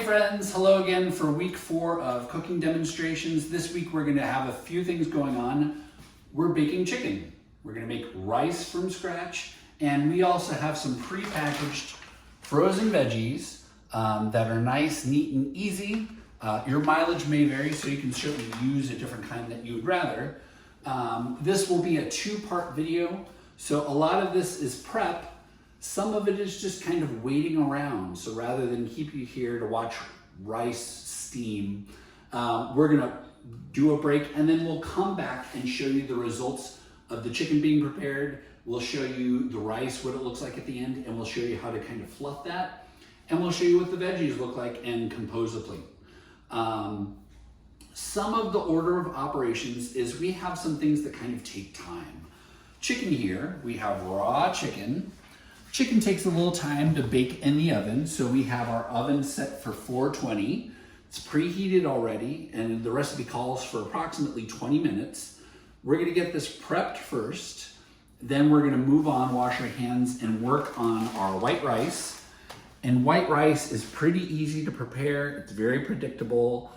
Hey friends, hello again for week 4 of cooking demonstrations. This week we're going to have a few things going on. We're baking chicken. We're going to make rice from scratch, and we also have some pre-packaged frozen veggies that are nice, neat, and easy. Your mileage may vary, so you can certainly use a different kind that you would rather. This will be a 2-part video, so a lot of this is prep. Some of it is just kind of waiting around. So rather than keep you here to watch rice steam, we're gonna do a break and then we'll come back and show you the results of the chicken being prepared. We'll show you the rice, what it looks like at the end, and we'll show you how to kind of fluff that. And we'll show you what the veggies look like and compose a plate. Some of the order of operations is we have some things that kind of take time. Chicken here, we have raw chicken. Chicken takes a little time to bake in the oven, so we have our oven set for 420. It's preheated already, and the recipe calls for approximately 20 minutes. We're gonna get this prepped first, then we're gonna move on, wash our hands, and work on our white rice. And white rice is pretty easy to prepare. It's very predictable.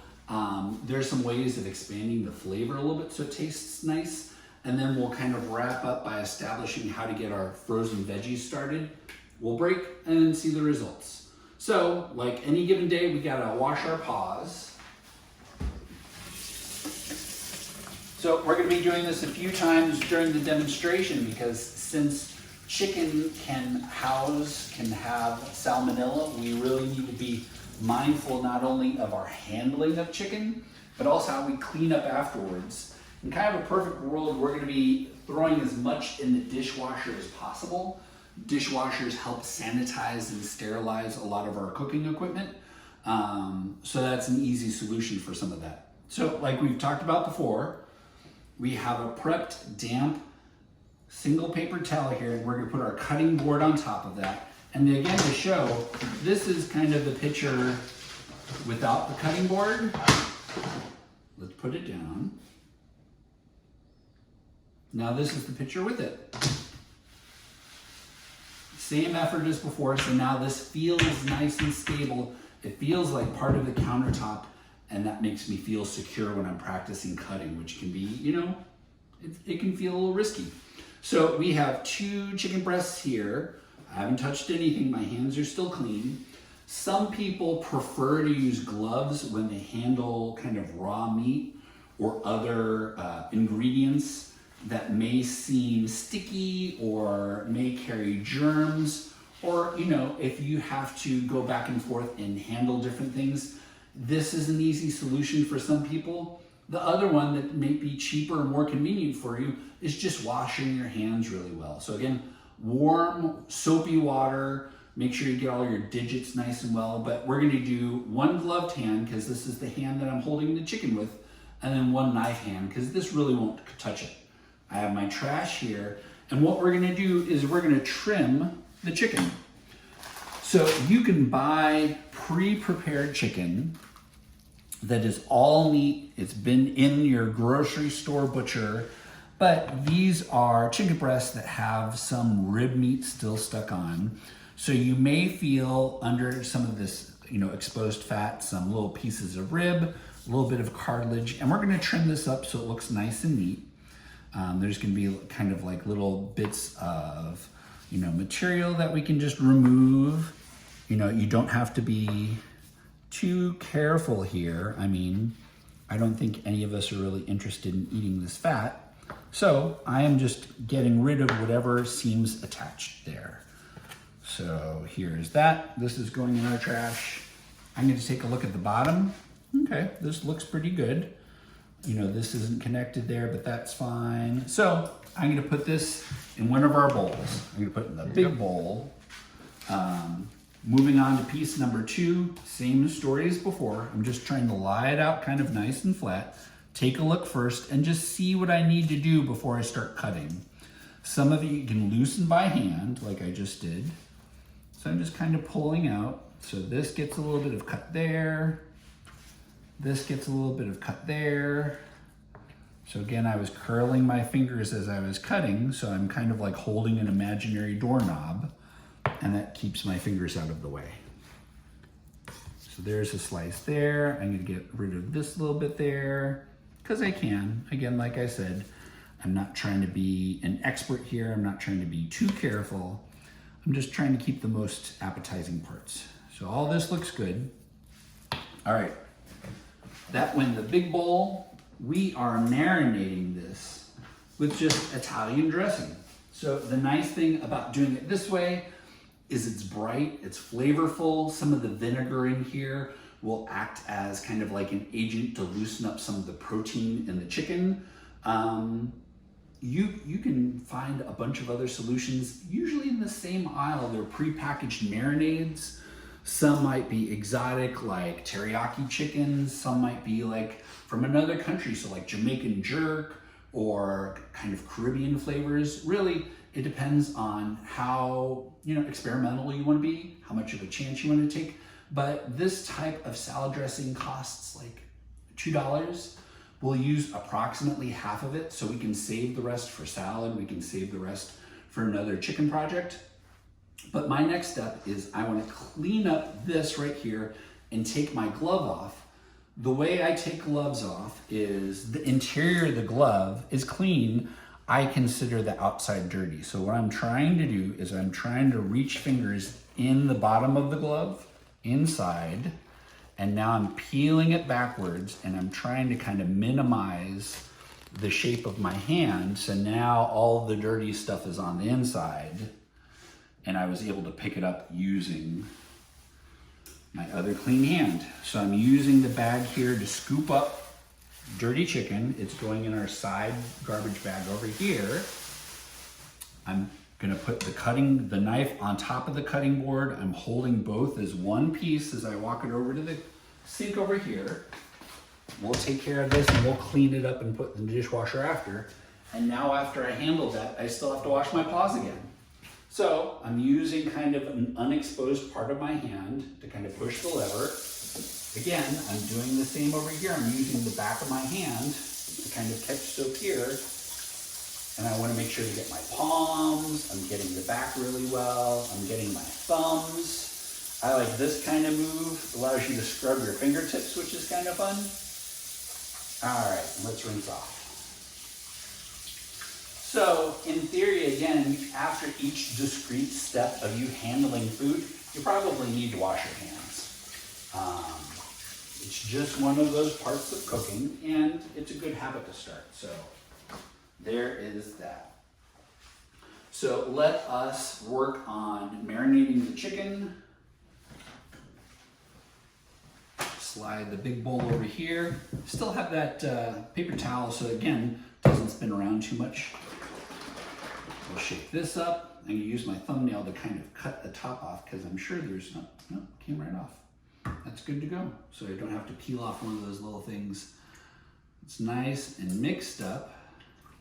There's some ways of expanding the flavor a little bit so it tastes nice. And then we'll kind of wrap up by establishing how to get our frozen veggies started. We'll break and then see the results. So, like any given day, we gotta wash our paws. So we're gonna be doing this a few times during the demonstration because since chicken can have salmonella, we really need to be mindful not only of our handling of chicken, but also how we clean up afterwards. In kind of a perfect world, we're gonna be throwing as much in the dishwasher as possible. Dishwashers help sanitize and sterilize a lot of our cooking equipment. So that's an easy solution for some of that. So like we've talked about before, we have a prepped, damp, single paper towel here, and we're gonna put our cutting board on top of that. And again, to show, this is kind of the picture without the cutting board. Let's put it down. Now this is the picture with it. Same effort as before, so now this feels nice and stable. It feels like part of the countertop, and that makes me feel secure when I'm practicing cutting, which can be, you know, it can feel a little risky. So we have 2 chicken breasts here. I haven't touched anything, my hands are still clean. Some people prefer to use gloves when they handle kind of raw meat or other ingredients that may seem sticky or may carry germs, or, you know, if you have to go back and forth and handle different things, this is an easy solution for some people. The other one that may be cheaper and more convenient for you is just washing your hands really well. So again, warm, soapy water, make sure you get all your digits nice and well, but we're gonna do 1 gloved hand, because this is the hand that I'm holding the chicken with, and then 1 knife hand, because this really won't touch it. I have my trash here, and what we're gonna do is we're gonna trim the chicken. So you can buy pre-prepared chicken that is all meat. It's been in your grocery store butcher, but these are chicken breasts that have some rib meat still stuck on. So you may feel under some of this, you know, exposed fat, some little pieces of rib, a little bit of cartilage, and we're gonna trim this up so it looks nice and neat. There's gonna be kind of like little bits of, you know, material that we can just remove. You know, you don't have to be too careful here. I mean, I don't think any of us are really interested in eating this fat. So I am just getting rid of whatever seems attached there. So here's that. This is going in our trash. I'm gonna take a look at the bottom. Okay, this looks pretty good. You know, this isn't connected there, but that's fine. So I'm gonna put this in one of our bowls. I'm gonna put it in the big bowl. Moving on to piece number 2, same story as before. I'm just trying to lie it out kind of nice and flat. Take a look first and just see what I need to do before I start cutting. Some of it you can loosen by hand, like I just did. So I'm just kind of pulling out. So this gets a little bit of cut there. This gets a little bit of cut there. So again, I was curling my fingers as I was cutting, so I'm kind of like holding an imaginary doorknob, and that keeps my fingers out of the way. So there's a slice there. I'm gonna get rid of this little bit there because I can. Again, like I said, I'm not trying to be an expert here. I'm not trying to be too careful. I'm just trying to keep the most appetizing parts. So all this looks good. All right, that went in the big bowl. We are marinating this with just Italian dressing. So the nice thing about doing it this way is it's bright, it's flavorful. Some of the vinegar in here will act as kind of like an agent to loosen up some of the protein in the chicken. You can find a bunch of other solutions, usually in the same aisle. They're prepackaged marinades. Some might be exotic, like teriyaki chickens. Some might be like from another country, so like Jamaican jerk or kind of Caribbean flavors. Really, it depends on how experimental you want to be, how much of a chance you want to take. But this type of salad dressing costs like $2. We'll use approximately half of it, so we can save the rest for salad. We can save the rest for another chicken project. But my next step is I want to clean up this right here and take my glove off. The way I take gloves off is the interior of the glove is clean. I consider the outside dirty. So what I'm trying to do is I'm trying to reach fingers in the bottom of the glove, inside, and now I'm peeling it backwards and I'm trying to kind of minimize the shape of my hand. So now all the dirty stuff is on the inside and I was able to pick it up using my other clean hand. So I'm using the bag here to scoop up dirty chicken. It's going in our side garbage bag over here. I'm gonna put the knife on top of the cutting board. I'm holding both as one piece as I walk it over to the sink over here. We'll take care of this and we'll clean it up and put it in the dishwasher after. And now after I handle that, I still have to wash my paws again. So I'm using kind of an unexposed part of my hand to kind of push the lever. Again, I'm doing the same over here. I'm using the back of my hand to kind of catch soap here. And I want to make sure to get my palms. I'm getting the back really well. I'm getting my thumbs. I like this kind of move. It allows you to scrub your fingertips, which is kind of fun. All right, let's rinse off. So in theory, again, after each discrete step of you handling food, you probably need to wash your hands. It's just one of those parts of cooking, and it's a good habit to start. So there is that. So let us work on marinating the chicken. Slide the big bowl over here. Still have that paper towel, so again, doesn't spin around too much. We'll shake this up. I'm gonna use my thumbnail to kind of cut the top off because I'm sure there's no, came right off. That's good to go. So I don't have to peel off one of those little things. It's nice and mixed up.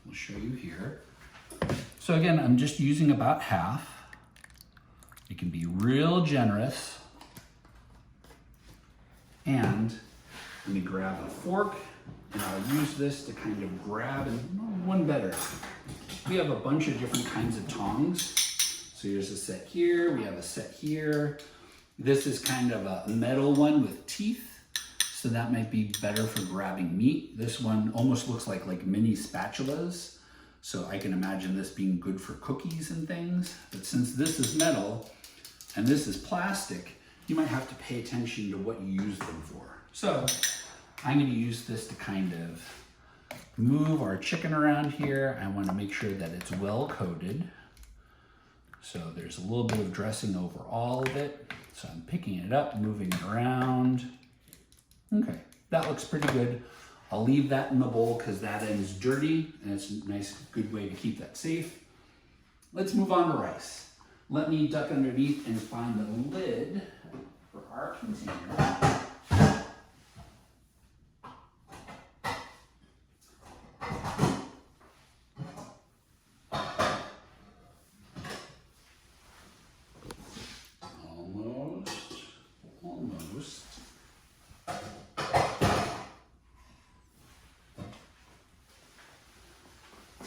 We'll show you here. So again, I'm just using about half. You can be real generous. And let me grab a fork and I'll use this to kind of grab and one better. We have a bunch of different kinds of tongs. So here's a set here, we have a set here. This is kind of a metal one with teeth. So that might be better for grabbing meat. This one almost looks like mini spatulas. So I can imagine this being good for cookies and things. But since this is metal and this is plastic, you might have to pay attention to what you use them for. So I'm going to use this to kind of move our chicken around here. I want to make sure that it's well coated. So there's a little bit of dressing over all of it. So I'm picking it up, moving it around. Okay, that looks pretty good. I'll leave that in the bowl because that end's dirty and it's a nice, good way to keep that safe. Let's move on to rice. Let me duck underneath and find the lid for our container. Almost.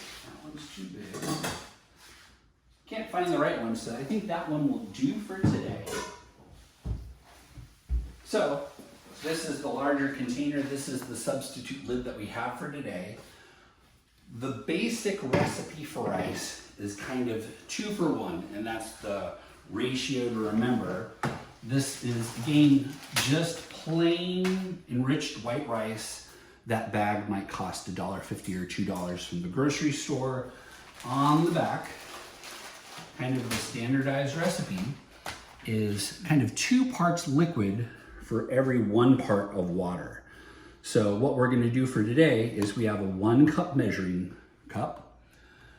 That one's too big. Can't find the right one, so I think that one will do for today. So this is the larger container. This is the substitute lid that we have for today. The basic recipe for rice is kind of 2 for 1, and that's the ratio to remember. This is, again, just plain enriched white rice. That bag might cost $1.50 or $2 from the grocery store. On the back, kind of the standardized recipe, is kind of 2 parts liquid for every 1 part of water. So what we're going to do for today is we have a 1 cup measuring cup.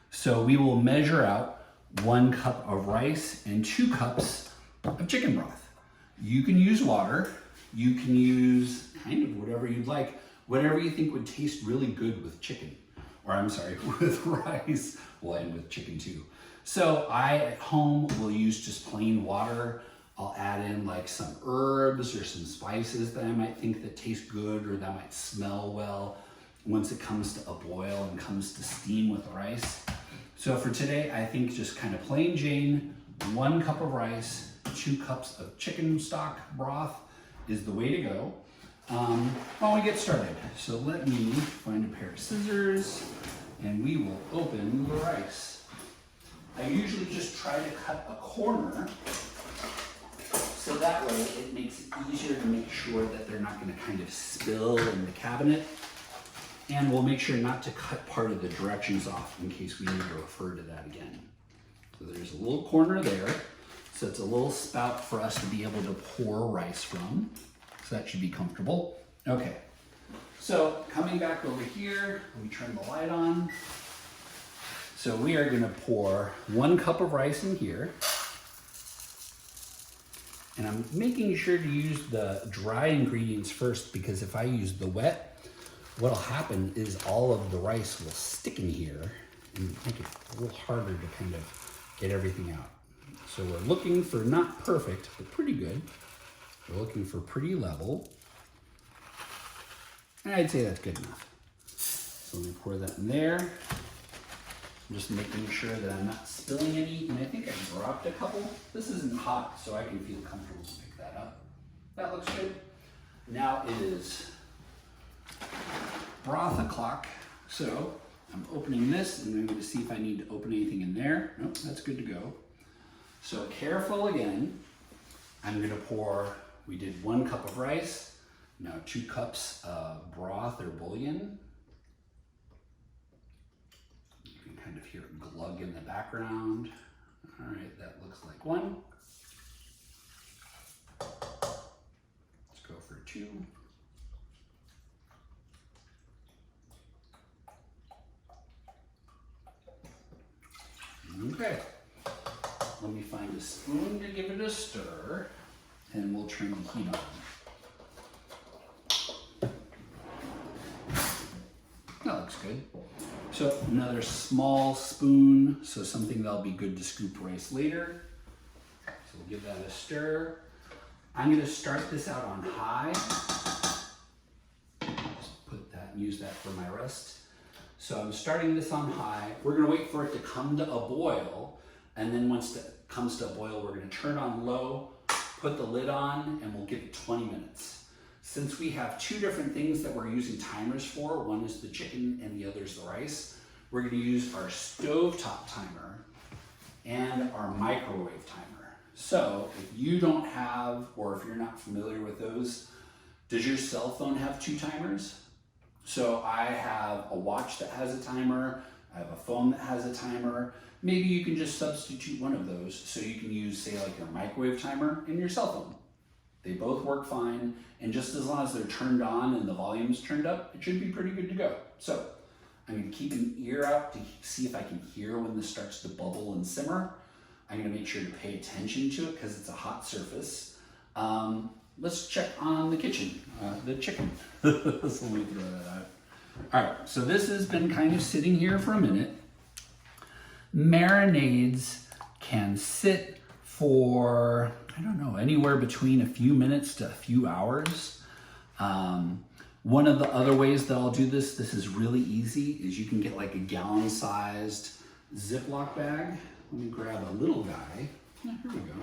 So we will measure out 1 cup of rice and 2 cups of chicken broth. You can use water. You can use kind of whatever you'd like, whatever you think would taste really good with chicken. Or I'm sorry, with rice. Well, and with chicken too. So I, at home, will use just plain water. I'll add in like some herbs or some spices that I might think that taste good or that might smell well once it comes to a boil and comes to steam with rice. So for today, I think just kind of plain Jane, 1 cup of rice, 2 cups of chicken stock broth is the way to go while we get started. So let me find a pair of scissors and we will open the rice. I usually just try to cut a corner so that way it makes it easier to make sure that they're not going to kind of spill in the cabinet. And we'll make sure not to cut part of the directions off in case we need to refer to that again. So there's a little corner there. So it's a little spout for us to be able to pour rice from. So that should be comfortable. Okay, so coming back over here, let me turn the light on. So we are gonna pour 1 cup of rice in here. And I'm making sure to use the dry ingredients first because if I use the wet, what'll happen is all of the rice will stick in here and make it a little harder to kind of get everything out. So we're looking for not perfect, but pretty good. We're looking for pretty level. And I'd say that's good enough. So let me pour that in there. I'm just making sure that I'm not spilling any, and I think I dropped a couple. This isn't hot, so I can feel comfortable to pick that up. That looks good. Now it is broth o'clock. So I'm opening this, and I'm going to see if I need to open anything in there. Nope, that's good to go. So careful again. I'm going to pour, we did 1 cup of rice, now 2 cups of broth or bouillon. You can kind of hear it glug in the background. All right, that looks like 1. Let's go for 2. Okay. Let me find a spoon to give it a stir, and we'll turn the heat on. That looks good. So another small spoon, so something that'll be good to scoop rice later. So we'll give that a stir. I'm gonna start this out on high. Just put that and use that for my rest. So I'm starting this on high. We're gonna wait for it to come to a boil. And then once it comes to a boil, we're gonna turn on low, put the lid on, and we'll give it 20 minutes. Since we have 2 different things that we're using timers for, one is the chicken and the other is the rice, we're gonna use our stovetop timer and our microwave timer. So if you don't have, or if you're not familiar with those, does your cell phone have 2 timers? So I have a watch that has a timer, I have a phone that has a timer. Maybe you can just substitute one of those so you can use, say, like your microwave timer and your cell phone. They both work fine, and just as long as they're turned on and the volume's turned up, it should be pretty good to go. So I'm gonna keep an ear out to see if I can hear when this starts to bubble and simmer. I'm gonna make sure to pay attention to it because it's a hot surface. Let's check on the chicken. So let me throw that out. All right, so this has been kind of sitting here for a minute. Marinades can sit for, I don't know, anywhere between a few minutes to a few hours. One of the other ways that I'll do this is really easy, is you can get like a gallon-sized Ziploc bag. Let me grab a little guy. Yeah, here we go.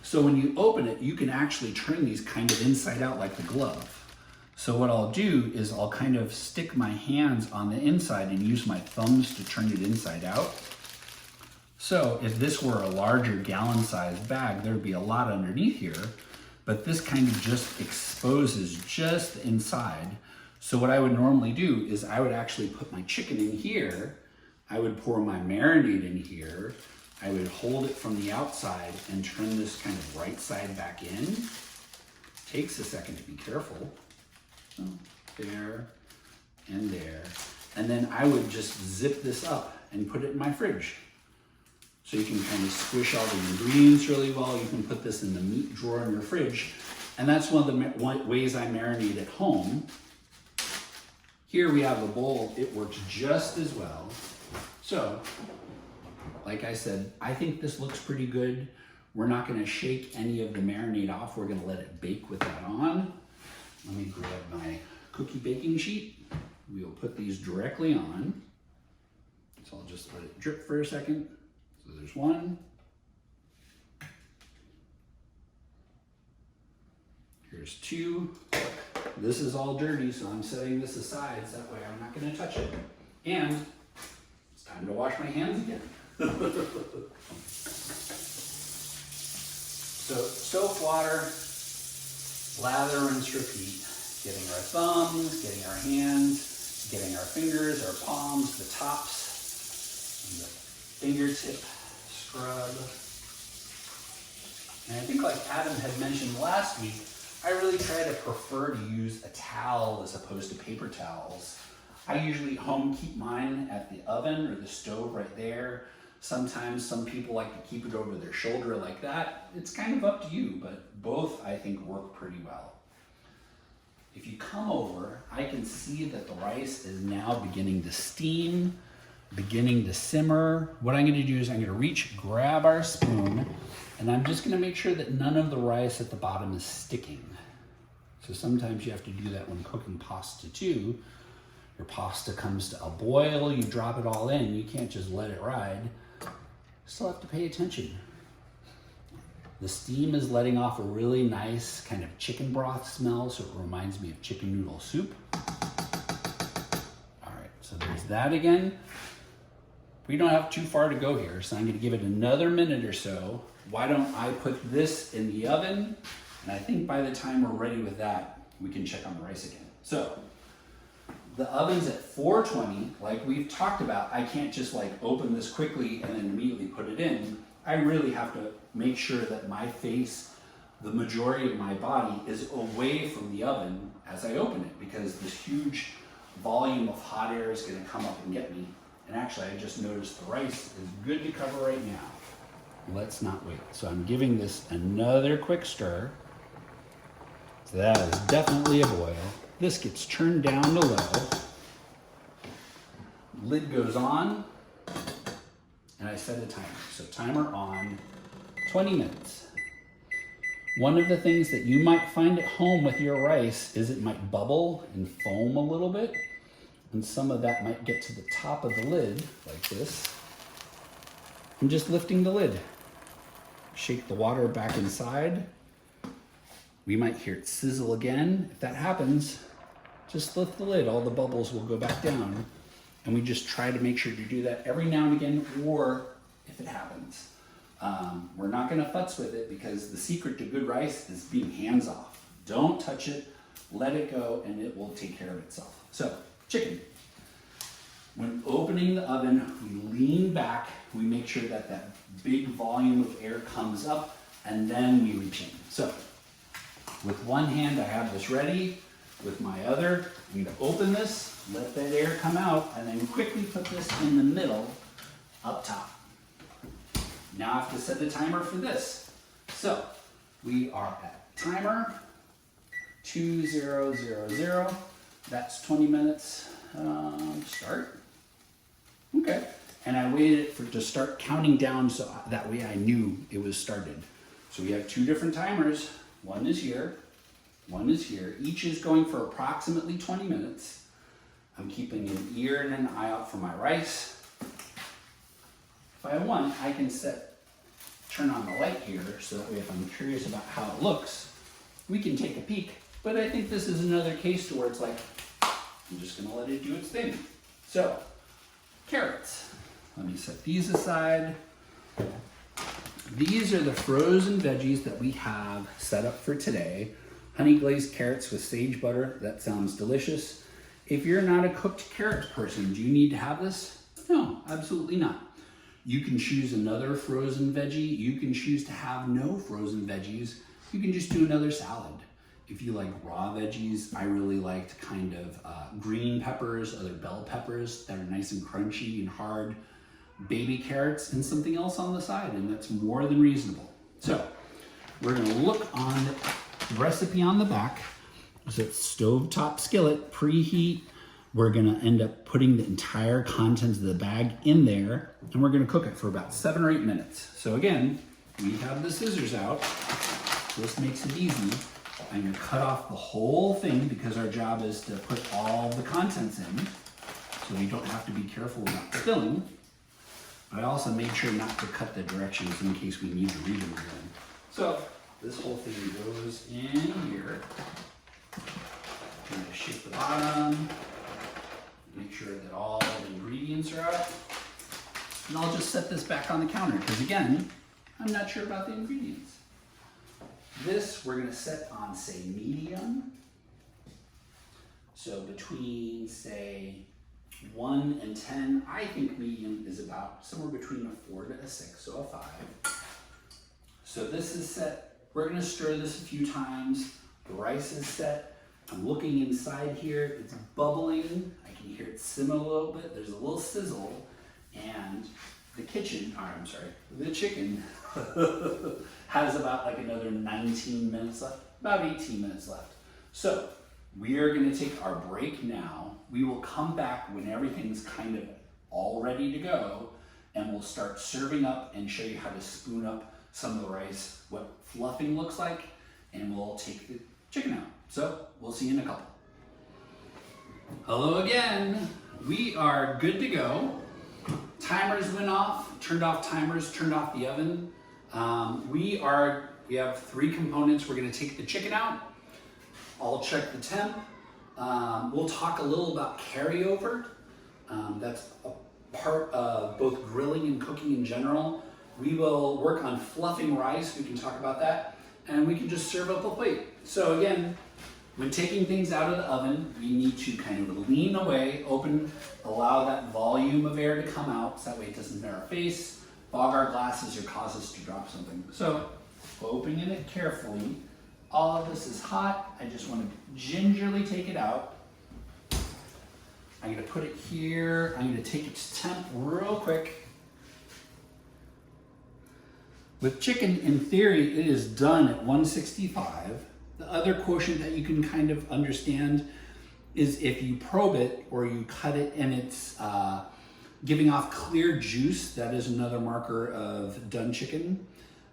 So when you open it, you can actually turn these kind of inside out like the glove. So what I'll do is I'll kind of stick my hands on the inside and use my thumbs to turn it inside out. So if this were a larger gallon-sized bag, there'd be a lot underneath here, but this kind of just exposes just the inside. So what I would normally do is I would actually put my chicken in here, I would pour my marinade in here, I would hold it from the outside and turn this kind of right side back in. Takes a second to be careful. So there and there. And then I would just zip this up and put it in my fridge. So you can kind of squish all the ingredients really well. You can put this in the meat drawer in your fridge. And that's one of the ways I marinate at home. Here we have a bowl. It works just as well. So, like I said, I think this looks pretty good. We're not gonna shake any of the marinade off. We're gonna let it bake with that on. Let me grab my cookie baking sheet. We'll put these directly on. So I'll just let it drip for a second. So there's one. Here's two. This is all dirty, so I'm setting this aside, so that way I'm not gonna touch it. And it's time to wash my hands again. So soap, water, lather, rinse, repeat. Getting our thumbs, getting our hands, getting our fingers, our palms, the tops, and the fingertip scrub. And I think like Adam had mentioned last week, I really try to prefer to use a towel as opposed to paper towels. I usually at home keep mine at the oven or the stove right there. Sometimes some people like to keep it over their shoulder like that. It's kind of up to you, but both I think work pretty well. If you come over, I can see that the rice is now beginning to steam, beginning to simmer. What I'm gonna do is I'm gonna reach, grab our spoon, and I'm just gonna make sure that none of the rice at the bottom is sticking. So sometimes you have to do that when cooking pasta too. Your pasta comes to a boil, you drop it all in, you can't just let it ride. Still have to pay attention. The steam is letting off a really nice kind of chicken broth smell, so it reminds me of chicken noodle soup. All right, so there's that again. We don't have too far to go here, so I'm gonna give it another minute or so. Why don't I put this in the oven? And I think by the time we're ready with that, we can check on the rice again. So, the oven's at 420, like we've talked about. I can't just like open this quickly and then immediately put it in. I really have to make sure that my face, the majority of my body, is away from the oven as I open it, because this huge volume of hot air is gonna come up and get me. And actually, I just noticed the rice is good to cover right now. Let's not wait. So I'm giving this another quick stir. So that is definitely a boil. This gets turned down to low. Lid goes on, and I set a timer. So timer on, 20 minutes. One of the things that you might find at home with your rice is it might bubble and foam a little bit, and some of that might get to the top of the lid, like this. I'm just lifting the lid. Shake the water back inside. We might hear it sizzle again. If that happens, just lift the lid. All the bubbles will go back down. And we just try to make sure to do that every now and again, or if it happens. We're not gonna futz with it, because the secret to good rice is being hands off. Don't touch it, let it go, and it will take care of itself. So, chicken. When opening the oven, we lean back, we make sure that that big volume of air comes up, and then we reach in. So, with one hand I have this ready, with my other, I'm gonna open this, let that air come out, and then quickly put this in the middle, up top. Now I have to set the timer for this. So, we are at timer 2000. That's 20 minutes, start. Okay, and I waited for it to start counting down, so that way I knew it was started. So we have two different timers. One is here, one is here. Each is going for approximately 20 minutes. I'm keeping an ear and an eye out for my rice. If I want, I can set turn on the light here so that way if I'm curious about how it looks, we can take a peek. But I think this is another case to where it's like, I'm just gonna let it do its thing. So, carrots. Let me set these aside. These are the frozen veggies that we have set up for today. Honey glazed carrots with sage butter. That sounds delicious. If you're not a cooked carrot person, do you need to have this? No, absolutely not. You can choose another frozen veggie. You can choose to have no frozen veggies. You can just do another salad. If you like raw veggies, I really liked kind of green peppers, other bell peppers that are nice and crunchy and hard, baby carrots, and something else on the side, and that's more than reasonable. So we're gonna look on the recipe on the back. So it's stovetop skillet, preheat. We're gonna end up putting the entire contents of the bag in there, and we're gonna cook it for about 7 or 8 minutes. So again, we have the scissors out. This makes it easy. I'm gonna cut off the whole thing because our job is to put all the contents in, so we don't have to be careful about the filling. But I also made sure not to cut the directions in case we need to read them again. So this whole thing goes in here. I'm gonna shape the bottom, make sure that all the ingredients are out. And I'll just set this back on the counter because again, I'm not sure about the ingredients. This we're gonna set on, say, medium. So between, say, 1 and 10, I think medium is about somewhere between a 4 to a 6, so a 5. So this is set. We're gonna stir this a few times. The rice is set. I'm looking inside here. It's bubbling. I can hear it simmer a little bit. There's a little sizzle, and the chicken has about like another 19 minutes left, about 18 minutes left. So we are gonna take our break now. We will come back when everything's kind of all ready to go, and we'll start serving up and show you how to spoon up some of the rice, what fluffing looks like, and we'll take the chicken out. So we'll see you in a couple. Hello again. We are good to go. Timers went off, turned off timers, turned off the oven. We have 3 components. We're gonna take the chicken out. I'll check the temp. We'll talk a little about carryover. That's a part of both grilling and cooking in general. We will work on fluffing rice. We can talk about that. And we can just serve up a plate. So again, when taking things out of the oven, we need to kind of lean away, allow that volume of air to come out, so that way it doesn't hit our face, fog our glasses, or cause us to drop something. So, opening it carefully. All of this is hot. I just want to gingerly take it out. I'm gonna put it here. I'm gonna take it to temp real quick. With chicken, in theory, it is done at 165. The other quotient that you can kind of understand is if you probe it or you cut it and it's giving off clear juice, that is another marker of done chicken.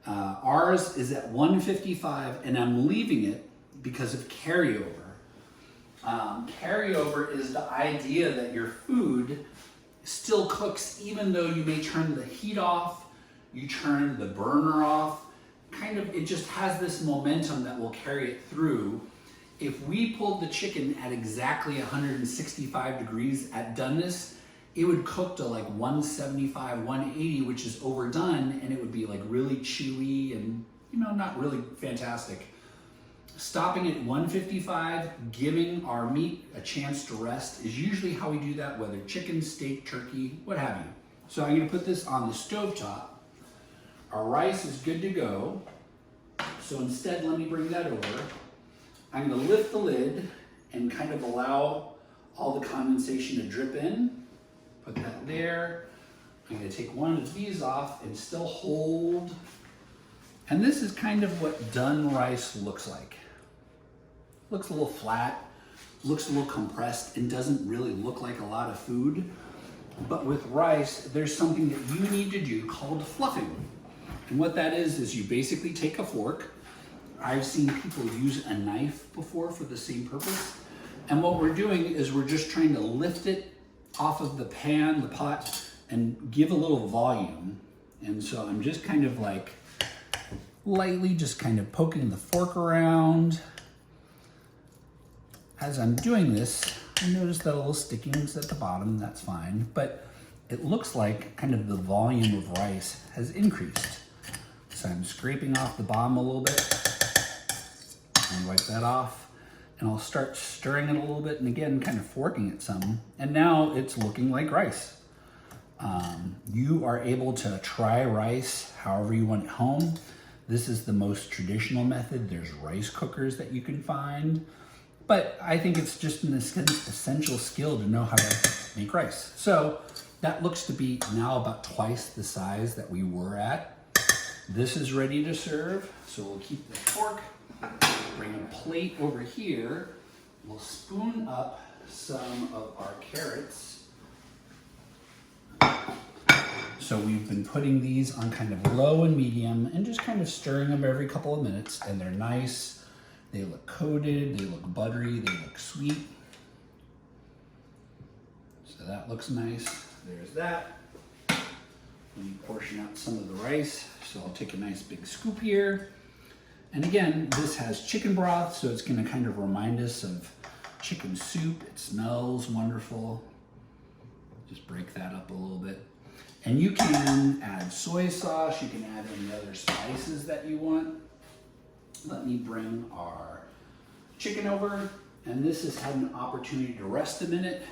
Ours is at 155 and I'm leaving it because of carryover. Carryover is the idea that your food still cooks even though you may turn the heat off, you turn the burner off. Kind of, it just has this momentum that will carry it through. If we pulled the chicken at exactly 165 degrees at doneness, it would cook to like 175, 180, which is overdone, and it would be like really chewy and, you know, not really fantastic. Stopping at 155, giving our meat a chance to rest is usually how we do that, whether chicken, steak, turkey, what have you. So I'm gonna put this on the stovetop. Our rice is good to go. So instead, let me bring that over. I'm gonna lift the lid and kind of allow all the condensation to drip in. Put that there. I'm gonna take one of these off and still hold. And this is kind of what done rice looks like. Looks a little flat, looks a little compressed, and doesn't really look like a lot of food. But with rice, there's something that you need to do called fluffing. And what that is you basically take a fork. I've seen people use a knife before for the same purpose. And what we're doing is we're just trying to lift it off of the pan, the pot, and give a little volume. And so I'm just kind of like lightly just kind of poking the fork around. As I'm doing this, I notice that a little stickings at the bottom, that's fine, but it looks like kind of the volume of rice has increased. So I'm scraping off the bottom a little bit and wipe that off. And I'll start stirring it a little bit and again, kind of forking it some. And now it's looking like rice. You are able to try rice however you want at home. This is the most traditional method. There's rice cookers that you can find. But I think it's just an essential skill to know how to make rice. So that looks to be now about twice the size that we were at. This is ready to serve. So we'll keep the fork, bring a plate over here. We'll spoon up some of our carrots. So we've been putting these on kind of low and medium and just kind of stirring them every couple of minutes, and they're nice. They look coated, they look buttery, they look sweet. So that looks nice. There's that. Let me portion out some of the rice. So I'll take a nice big scoop here. And again, this has chicken broth, so it's gonna kind of remind us of chicken soup. It smells wonderful. Just break that up a little bit. And you can add soy sauce, you can add any other spices that you want. Let me bring our chicken over, and this has had an opportunity to rest a minute.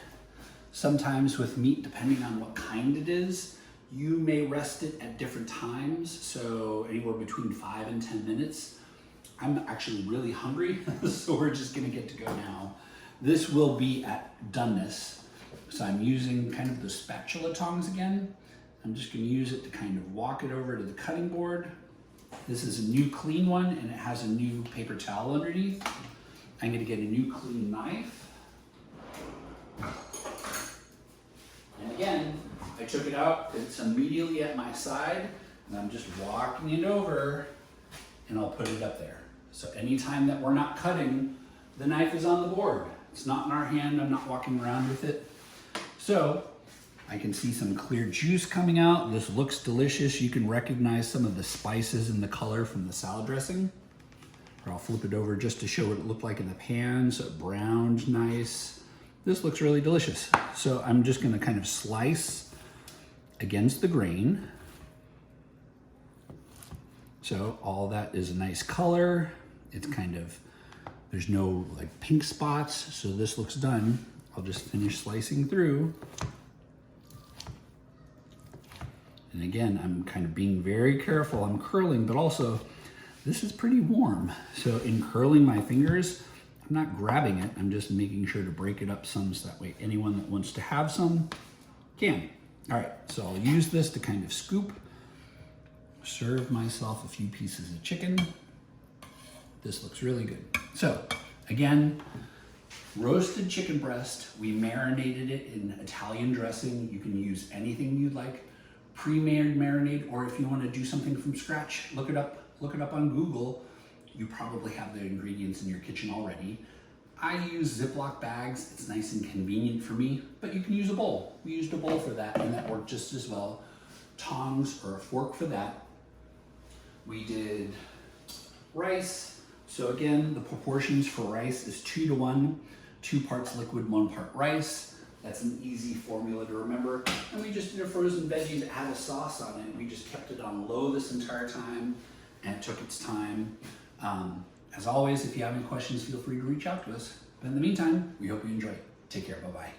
Sometimes with meat, depending on what kind it is, you may rest it at different times, so anywhere between 5 and 10 minutes. I'm actually really hungry, so we're just gonna get to go now. This will be at doneness, so I'm using kind of the spatula tongs again. I'm just gonna use it to kind of walk it over to the cutting board. This is a new clean one, and it has a new paper towel underneath. I'm gonna get a new clean knife. And again, I took it out, it's immediately at my side, and I'm just walking it over, and I'll put it up there. So anytime that we're not cutting, the knife is on the board. It's not in our hand, I'm not walking around with it. So I can see some clear juice coming out. This looks delicious. You can recognize some of the spices and the color from the salad dressing. Or I'll flip it over just to show what it looked like in the pan. So it browned nice. This looks really delicious. So I'm just gonna kind of slice against the grain. So all that is a nice color. It's kind of, there's no like pink spots. So this looks done. I'll just finish slicing through. And again, I'm kind of being very careful. I'm curling, but also this is pretty warm. So in curling my fingers, I'm not grabbing it. I'm just making sure to break it up some so that way anyone that wants to have some can. All right, so I'll use this to kind of scoop, serve myself a few pieces of chicken. This looks really good. So again, roasted chicken breast. We marinated it in Italian dressing. You can use anything you'd like. Pre-made marinade, or if you want to do something from scratch, look it up on Google. You probably have the ingredients in your kitchen already. I use Ziploc bags. It's nice and convenient for me, but you can use a bowl. We used a bowl for that, and that worked just as well. Tongs or a fork for that. We did rice. So again, the proportions for rice is 2 to 1, 2 parts liquid, 1 part rice. That's an easy formula to remember. And we just did a frozen veggie that had a sauce on it. We just kept it on low this entire time, and it took its time. As always, if you have any questions, feel free to reach out to us. But in the meantime, we hope you enjoy it. Take care, bye-bye.